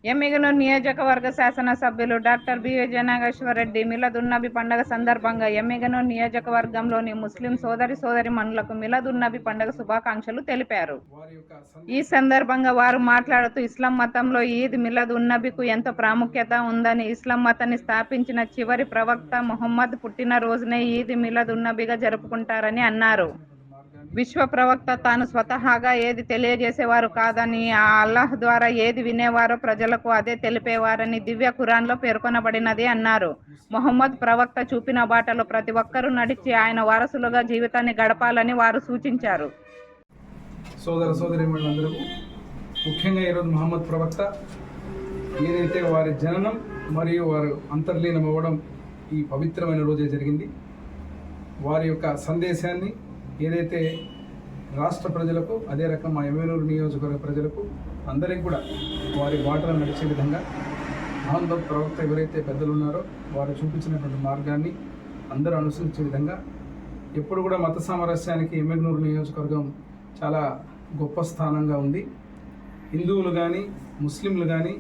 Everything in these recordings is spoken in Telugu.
ఎమ్మిగనూరు నియోజకవర్గ శాసనసభ్యులు డాక్టర్ బి విజయనాగేశ్వరరెడ్డి మిలాదున్నబి పండుగ సందర్భంగా ఎమ్మిగనూరు నియోజకవర్గంలోని ముస్లిం సోదరిమణులకు మిలాదున్నబి పండుగ శుభాకాంక్షలు తెలిపారు. ఈ సందర్భంగా వారు మాట్లాడుతూ ఇస్లాం మతంలో ఈద్ మిలాద్ ఉన్నబికు ఎంతో ప్రాముఖ్యత ఉందని, ఇస్లాం మతాన్ని స్థాపించిన చివరి ప్రవక్త ముహమ్మద్ పుట్టినరోజునే ఈద్ మిలాద్ ఉన్నబిగా జరుపుకుంటారని అన్నారు. విశ్వ ప్రవక్త తాను స్వతహాగా ఏది తెలియజేసేవారు కాదని, ఆ అల్లాహ్ ద్వారా ఏది వినేవారో ప్రజలకు అదే తెలిపేవారని దివ్య ఖురాన్లో పేర్కొనబడినది అన్నారు. ముహమ్మద్ ప్రవక్త చూపిన బాటలో ప్రతి ఒక్కరూ నడిచి ఆయన వారసులుగా జీవితాన్ని గడపాలని వారు సూచించారు. సోదరీమణులందరూ ముఖ్యంగా ఈరోజు ముహమ్మద్ ప్రవక్త ఏదైతే వారి జననం మరియు వారు అంతర్లీనం అవ్వడం ఈ పవిత్రమైన రోజే జరిగింది. వారి యొక్క సందేశాన్ని ఏదైతే రాష్ట్ర ప్రజలకు, అదే రకం మా ఎమ్మిగనూరు నియోజకవర్గ ప్రజలకు అందరికీ కూడా వారి బాటలో నడిచే విధంగా మహమ్మద్ ప్రవక్త ఎవరైతే పెద్దలు ఉన్నారో వారు చూపించినటువంటి మార్గాన్ని అందరూ అనుసరించే విధంగా ఎప్పుడు కూడా మత సామరస్యానికి ఎమ్మిగనూరు నియోజకవర్గం చాలా గొప్ప స్థానంగా ఉంది. హిందువులు కానీ, ముస్లింలు కానీ,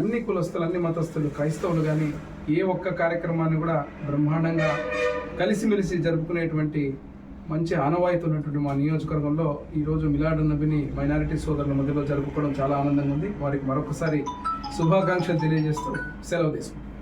అన్ని కులస్తులు, అన్ని మతస్థులు, క్రైస్తవులు కానీ ఏ ఒక్క కార్యక్రమాన్ని కూడా బ్రహ్మాండంగా కలిసిమెలిసి జరుపుకునేటువంటి మంచి ఆనవాయితీ ఉన్నటువంటి మా నియోజకవర్గంలో ఈరోజు మిలాదున్నబిని మైనారిటీ సోదరుల మధ్యలో జరుపుకోవడం చాలా ఆనందంగా ఉంది. వారికి మరొకసారి శుభాకాంక్షలు తెలియజేస్తూ సెలవు తీసుకుంటాం.